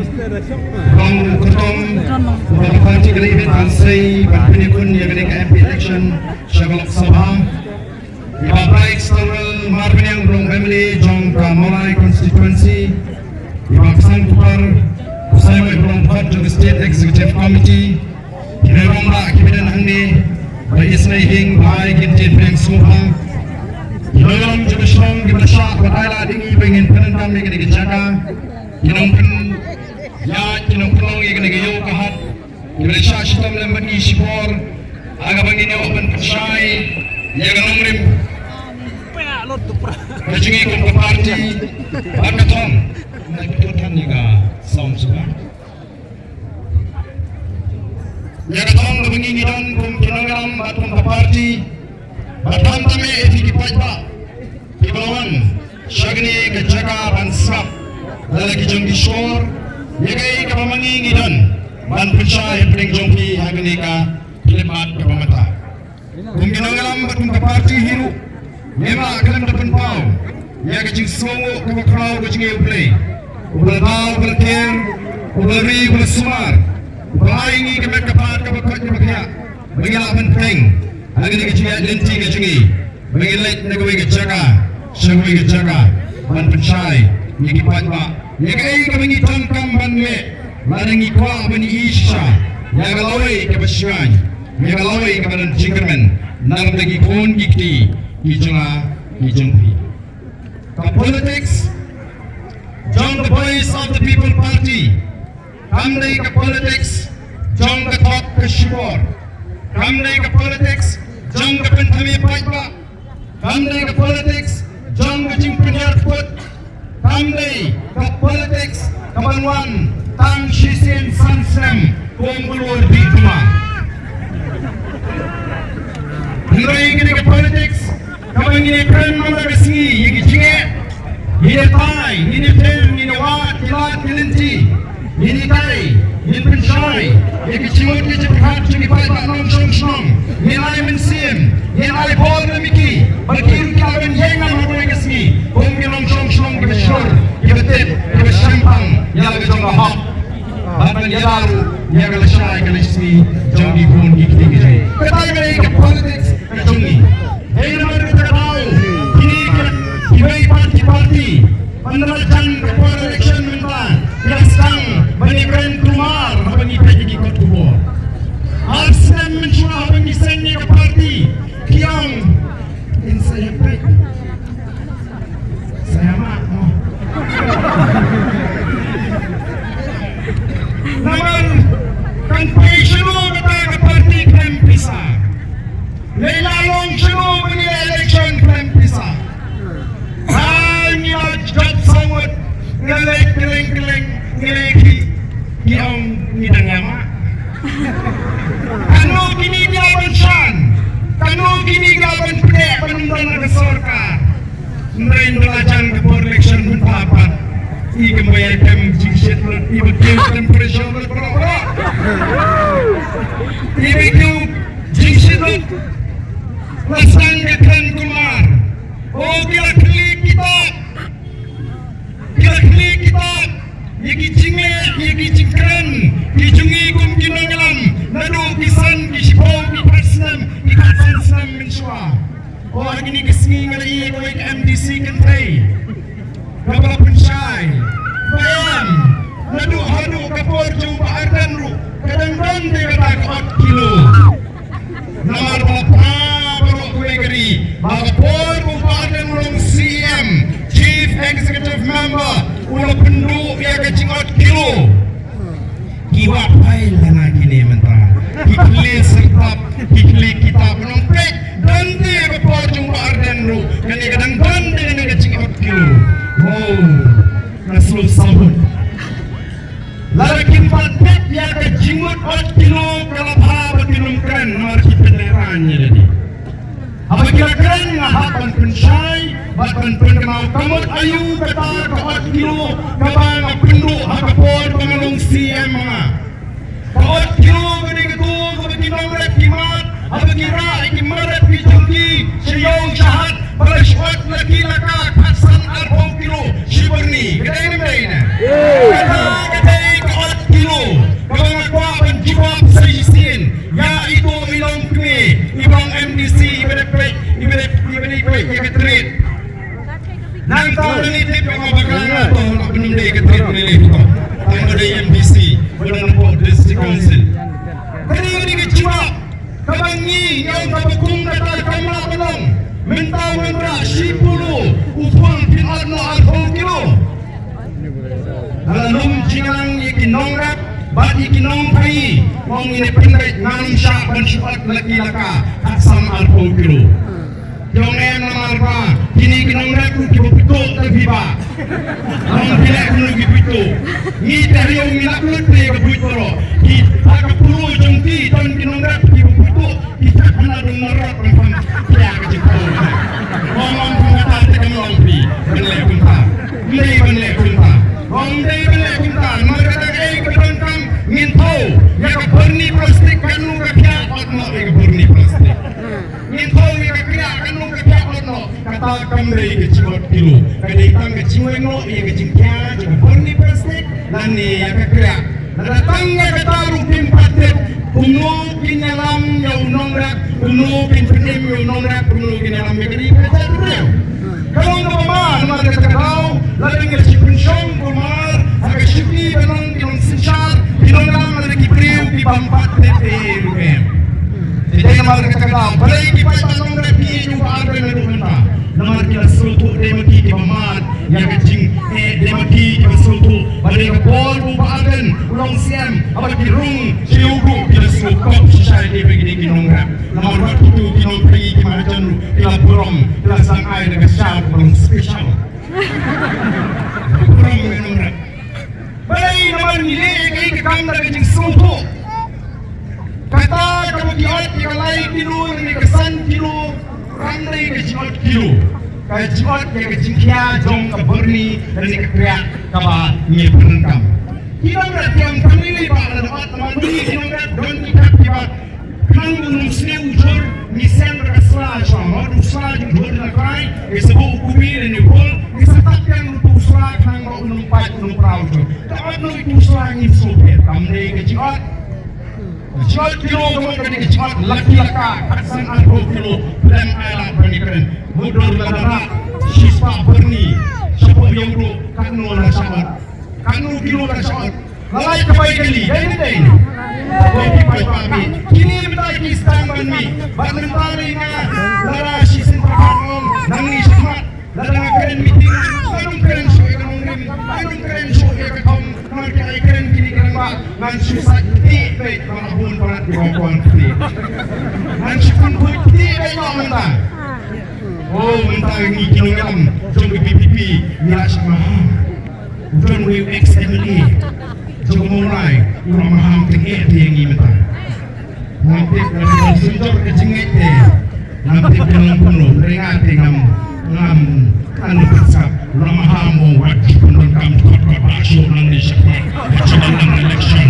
Kong kutong parti kali ini ansai parti pun yang kali MP election syagalak sabah. Iba baik setelah marwin yang belum family jong mulai constituency. Iba kesang tukar saya belum part of the state executive committee. Kita romba kita dan handi baik isnahing baik kita bank semua. Dalam jurusong di Malaysia, berada tinggi pengen penentang mereka dijaga. Kinong penong yang kena gayo kahat. Di Malaysia kita melambati sipor. Agak bangin yang open pyrshah. Yang kanong rim. Kacungi kum ke parti. Bakatong. Naikutkan juga sound suka. Yang kanong kebangingidan kum kinong batung ke parti. Batam tame eti dipajba. Kibalawan, syagni kejaga dan sap lalaki jongki shore, yagai kapamangi ngidan ban pyrshah yang paling jongki hagani ka kilimat kapamata. Kung ginangalam batung kaparti hiru, nema kalam depan pau, yagai jing songo kapakraw kacing uplay, ubal bau, ubal ker, ubal ri, ubal sumar, ubal aingi kapat kapat kapakat kapakya, mengilapan peng, hagani kacing lenti kacingi, mengilat nagawai kejaga. Syagwi kejaga ban pyrshah ni kipatba yagai kamangi tangkam ban me ladangi kwa bani isha yagalawai kapasyan yagalawai kabadan jingerman nang lagi kon gikti kijunga kijungpi ka politics jong the voice of the people party kamdai ka politics jong the top ka shibor kamdai ka politics jong ka pentami patba kamdai ka politics jong kacing penyar put kamdai ke politics kabanwan tang shisin sansem kumpulur di rumah hirai kini ke politics kabang ini keren mula kesingi yagi jinge ini tai ini tem ini wat kilat kilinti ini tai ini pyrshah yagi cimut ke cepat cungi pai tak nong shong shong nilai mensim nilai bol memiki berkirim kawan yengan hubungan kesini mungkin long shong shong kita syur kita tip kita syampang yang kita jangka hak bahkan dia lalu yang kita syai kita sini jauh di pun kita kita mereka politics kita junggi yang mereka tahu ini kita parti penerajan kepada election mentah lasdang menikran kumar bagi PJD Kutubor Arslan mencuah bagi seni ke parti kiam saya baik saya mak namun kan PSHU kata ke parti klaim pisah lelang SHU menilai election klaim pisah hanya jat sawat ngelek keleng ngeleki kiam ngidang mak anu kini dia bersyan kanu kini gaban pek penuntuan ke sorkar merain lajan ke election pun papat i kembali kem jingshit i betul dan pyrshah berpura-pura i betul jingshit lasdang ke klan kumar oh kira khyllie kitab yagi jinge yagi jingkran kijungi kum kinongalam nadu kisan kishibau kipasnam Islam mencuah. Orang ini kesini ngalai koik MDC kentai. Kapal pyrshah. Bayang. Nadu kapor jumpa Ardent ru. Kadang-kadang dia kata kot kilo. Nomor berapa baru kue geri. Kapor jumpa Ardent ru CM Chief Executive Member. Ulah penduk yang kecing kot kilo. Kiba fail lana kini mentah. Khyllie sertap khyllie kitab menongpek dan dia kapor jumpa Ardent ru. Kadang-kadang dia nak kecing kot kilo. Wow. Rasul sabun. Lagi paket yang kejingut ot kilo kelapa bertinumkan marki penderannya tadi. Apa kira-kira ngahapan pyrshah, bahkan penkenal kamut ayu kata ke ot kilo kabang penduk hakapon pengalung CM mga. Ke ot kilo gede ketua kebetinang rep kimat, apa kira ikimarat kijungki siyong syahat bersyuat lagi laka kasan arbong kilo shiberni. Gede ini. Kata yang kabukung kata kamera belum mentawan ra sipulu upul pinarno alhong kilo dalam jingang ikinong rap bat ikinong pai wong ini pendek ngang syak ban sifat laki laka kasam alhong kilo yung em naman pa kini kinong rap kipupito tagiba ang pilek kuno kipito ni teriyong milaklut pre kapito ro ki akapulo jengti ton kinong rap kipupito kita kena dong merat pang kaya kecipto ngomong pengata tekan lompi benlek punta benlek punta benlek punta magkata kedongkang ngintau ya kaburni plastik kanu kakya otno ya kaburni plastik ngintau ya kakya kanu kakya otno kata kamrei kecimot kilo kaditang kecimot no ya kecingkya ya kaburni plastik nani ya kakya datang ya kata rupim patet kuno kinyalam ya unongrak kuno kinpenim ya unongrak kuno kinyalam ya kini kata dulu kalau nggak mama nama kata kau lalu nggak cipunsyong kumar agak cipi benong kinong sincar kinong lam ada kipriu kibampat tete rukem jadi nama kata kau balai kipai tanong repi juga ada yang berumenta nama kita sultu demaki kibamat yang kecing demaki kibasultu balai kebol bubaden ulong siam apa kirung siugu kita sulkop society begini kinong rap nama waktu itu kinong pergi kimajan kila burong kila sang air dengan syar burong spesial burong kinong rap balai nama nilai kaya kekam dari kecing sultu kata kamu diot ikalai kilo ini kesan kilo randai kecing kilo kecing yang kecing kia jong keberni dan ini kekriak kaba ni berengkam hilang dah tiang kami ni pak ada teman ni hilang dah don kita kiba kan gunung sini ujur nisan rasla sama usla jujur nak kai sebab kumi dan nikol disetak yang untuk usla kan mau numpat numprau tu tak ada itu usla ni sobet kami kecing Kecil kilo kemudian kecil laki laka aksan alkohol kilo dan alat pernikahan mudah ladara siswa berni siapa yang dulu kanu nak sahabat kanu kilo nak sahabat lalai kebaik kali ini deh kopi pagi kini betul kisah berni badan tari na lara sisin perkara nangi semat lara keren meeting kadang keren show kadang keren show kadang mereka keren kini keren mak ngan susah baik kalahun para diwakwan putih ngan syukun putih baik mak mentah oh mentah ini kilogram jom PPP niat sama jom XMLE jom mulai urang maham tinggi yang ini mentah nanti kalau sunjur kecingit nanti dalam penuh ringat ngam anu bersab urang maham mau wajib penuh kamu kot bakso nanti syapat jalan election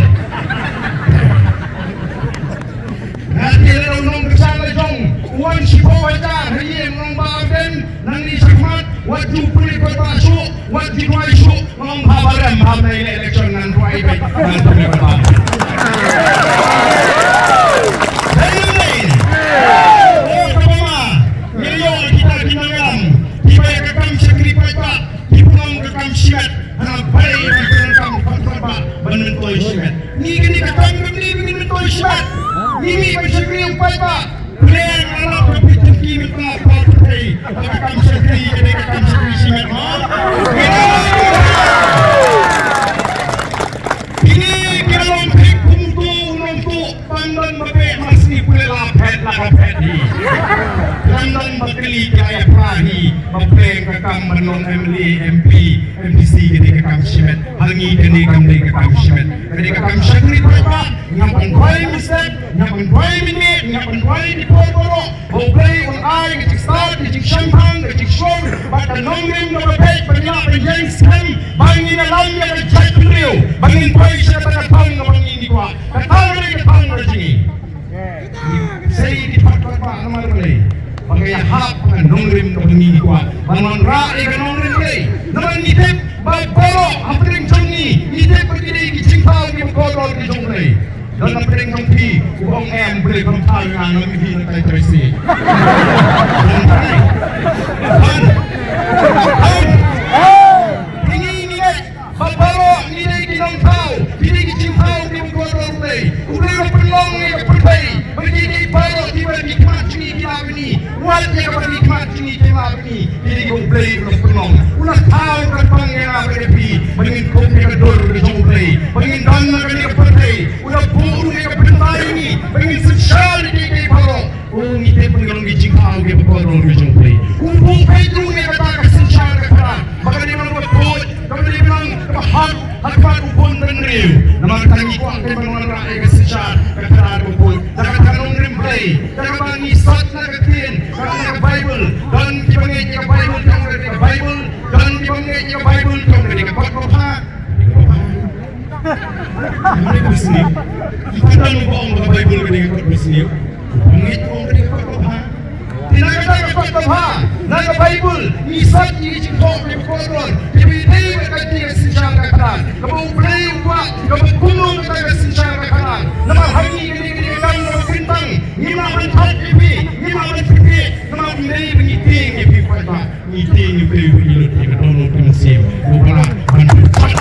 nanti ada undang kesana jong uang si bawaja hari yang nga-Ardent nanti syamat wajib pulih kota syuk wajib wai syuk ngomong habaran mahamna ini election nan ruai baik dan pulih kota dari lain oh kapama milion kita kinangan hibay kakam syakri pajak hibunong kakam syiat anak baik dan kakam patraba menentuai syiat ni kini kakam kini menentuai syiat ini syakri yang pajak Pilihan anak berpijaki minta partai kakam syakri jadi kakam syakri syiat ini kalau pek kumtu untuk pandan bebek masih boleh lapet di pandan berkeli kaya perahi bebek kakam menon MLA MP MPC jadi kakam syiat hangi jadi kakam syiat jadi kakam syakri pajak nyapan dua mistake nyapan dua minit nyapan dua di poro boleh ulai kecik start kecik champagne kecik show pada nongrim na bebek banyak penjeng scam bangin alam yang kecik beliau bangin boy siya tagatang na bangin di kwa katang na katang na jingi say di patwapa naman rin bagay hap ang nongrim na bangin di kwa manon ra'i ka nongrim rin naman nitip bagporo apring jongi nitip pagkili kicing tao yung kodol di jong rin dan apring jongpi uong em boleh kamtal nga nang hindi na tayo tresi dan tayo ini bagporo nilai kinong tao hindi kicing tao yung kodol rin ulit ang penlong ni kapatay magiging paro di ba riu nama tangi kuang ke bangunan rakyat kesejar kata rukun jangan kanong rimplay jangan bangi sat na katin karena Bible dan dibangit ke Bible kang ke Bible dan dibangit ke Bible kang ke pagpapa ini bersih kita lupa orang Bible ke bersih bangit orang ke pagpapa tidak ada pagpapa naga Bible isat ini cipok di kotor dibidi berkati kesejar kata kamu play buat kamu gunung kata kesejar kata nama hari ini kami bintang lima mentat ibi lima menpipi nama ini mengiting ibi pada mengiting ibi ilut yang dono prinsip bukan menpat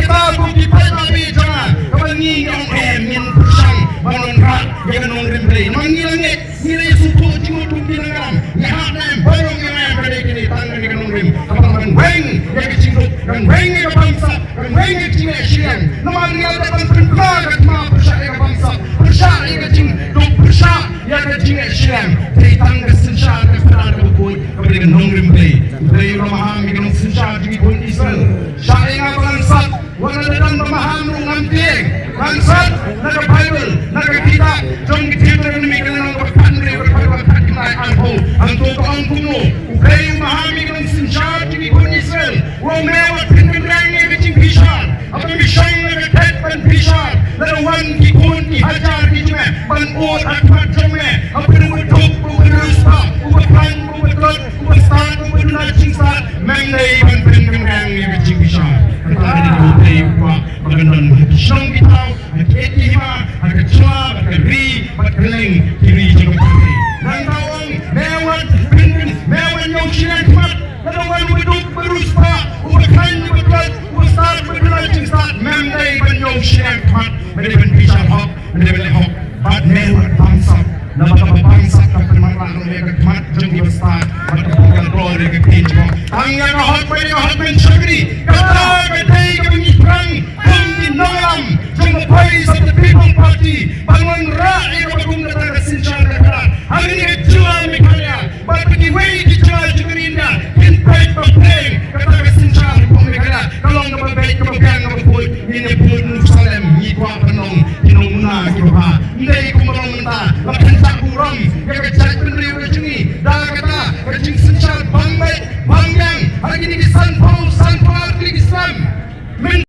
kita bukti kami jangan kebangi yang min pusang banon rat yang non remplay mangilangit nilai suku cinggu tumpilangan nyahatna barong yang pada kini tangan dengan non rem kapan weng yang cinggu dan weng yang bangsa dan weng yang cinggu siang nama dia dapat berkelah ma pyrshah yang bangsa pyrshah yang cinggu pyrshah yang cinggu siang dari tangga sensar ke pada buku kepada non remplay dari rumah dengan sensar cinggu Israel syariah bangsa wala dan pemahaman ngam tieng bangsat naga Bible naga kitab jong kitab na namikilang berpandre berpandre kinay alho ang totoong kuno ukay memahami ng sinsya di Israel wong mewat pinagandang ng pyrshah ang misyang nagatet pan pyrshah lalawan kikun ihajar di jme panot at matjome ang pinagudok uberuspa uberpan uberklot uberstat ubernaching stat mengnay pan pinagandang ng pyrshah ang tadi di magandang siyang bitaw at etihiba at katsua at kagri at kaling kiri jang pagri nang tawang mewan yung sinagmat nalawan udok beruspa ubakan ubaklat ubastat ubaklat stat memday ban yung sinagmat madaban pyrshah hok madaban hok bat mewan bangsak na matababangsak ang pinamarang ng agmat jang ibastat matabugal glory kagrin jang ang nga-Ardent pwede nga-Ardent mensyagri kata katay kapag iprang kung inolam jang the praise of the people